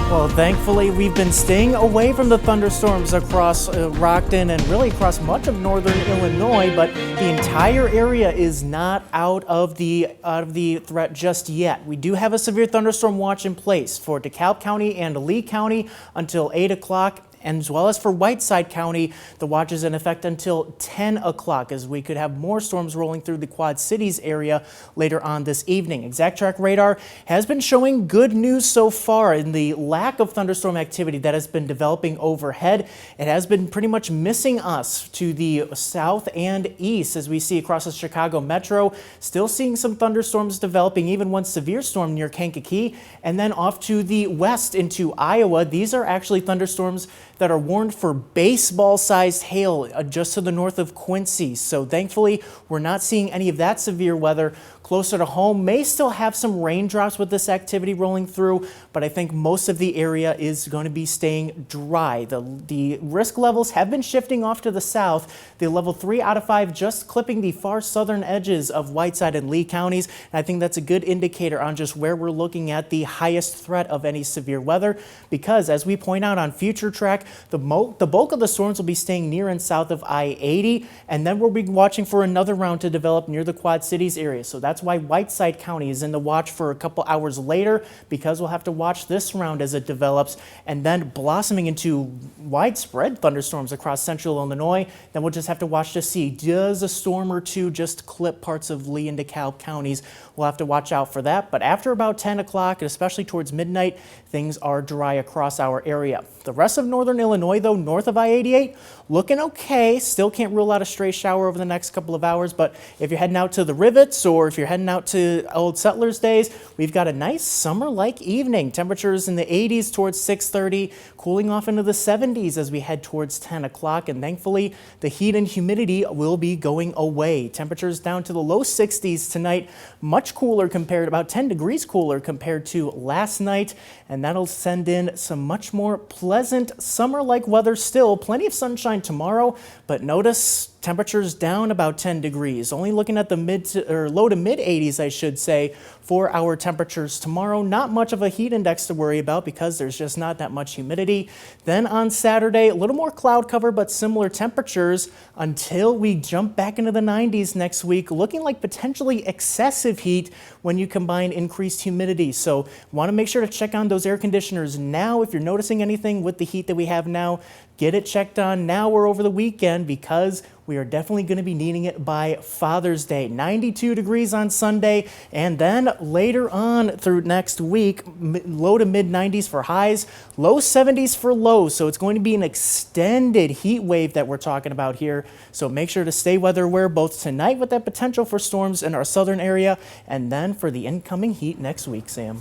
Well, thankfully, we've been staying away from the thunderstorms across Rockton and really across much of northern Illinois, but the entire area is not out of the threat just yet. We do have a severe thunderstorm watch in place for DeKalb County and Lee County until 8 o'clock. And as well as for Whiteside County, the watch is in effect until 10 o'clock as we could have more storms rolling through the Quad Cities area later on this evening. Exact Track radar has been showing good news so far in the lack of thunderstorm activity that has been developing overhead. It has been pretty much missing us to the south and east as we see across the Chicago metro. Still seeing some thunderstorms developing, even one severe storm near Kankakee, and then off to the west into Iowa. These are actually thunderstorms that are warned for baseball-sized hail just to the north of Quincy. So thankfully, we're not seeing any of that severe weather closer to home. May still have some raindrops with this activity rolling through, but I think most of the area is going to be staying dry. The risk levels have been shifting off to the south. The level 3 out of 5 just clipping the far southern edges of Whiteside and Lee counties. And I think that's a good indicator on just where we're looking at the highest threat of any severe weather, because as we point out on Future Track, the bulk of the storms will be staying near and south of I-80, and then we'll be watching for another round to develop near the Quad Cities area. So that's why Whiteside County is in the watch for a couple hours later, because we'll have to watch this round as it develops, and then blossoming into widespread thunderstorms across central Illinois. Then we'll just have to watch to see, does a storm or two just clip parts of Lee and DeKalb counties? We'll have to watch out for that. But after about 10 o'clock, and especially towards midnight, things are dry across our area. The rest of northern Illinois, though, north of I-88, looking okay. Still can't rule out a stray shower over the next couple of hours, but if you're heading out to the rivets or if you're heading out to Old Settlers Days, we've got a nice summer-like evening. Temperatures in the 80s towards 6:30, cooling off into the 70s as we head towards 10 o'clock, and thankfully the heat and humidity will be going away. Temperatures down to the low 60s tonight, much cooler compared, about 10 degrees cooler compared to last night, and that'll send in some much more pleasant summer-like weather still. Plenty of sunshine tomorrow, but notice temperatures down about 10 degrees. Only looking at the low to mid 80s, I should say, for our temperatures tomorrow. Not much of a heat index to worry about because there's just not that much humidity. Then on Saturday, a little more cloud cover, but similar temperatures until we jump back into the 90s next week, looking like potentially excessive heat when you combine increased humidity. So want to make sure to check on those air conditioners now. If you're noticing anything with the heat that we have now, get it checked on now or over the weekend, because we are definitely going to be needing it by Father's Day. 92 degrees on Sunday, and then later on through next week, low to mid 90s for highs, low 70s for lows. So it's going to be an extended heat wave that we're talking about here. So make sure to stay weather aware both tonight with that potential for storms in our southern area, and then for the incoming heat next week, Sam.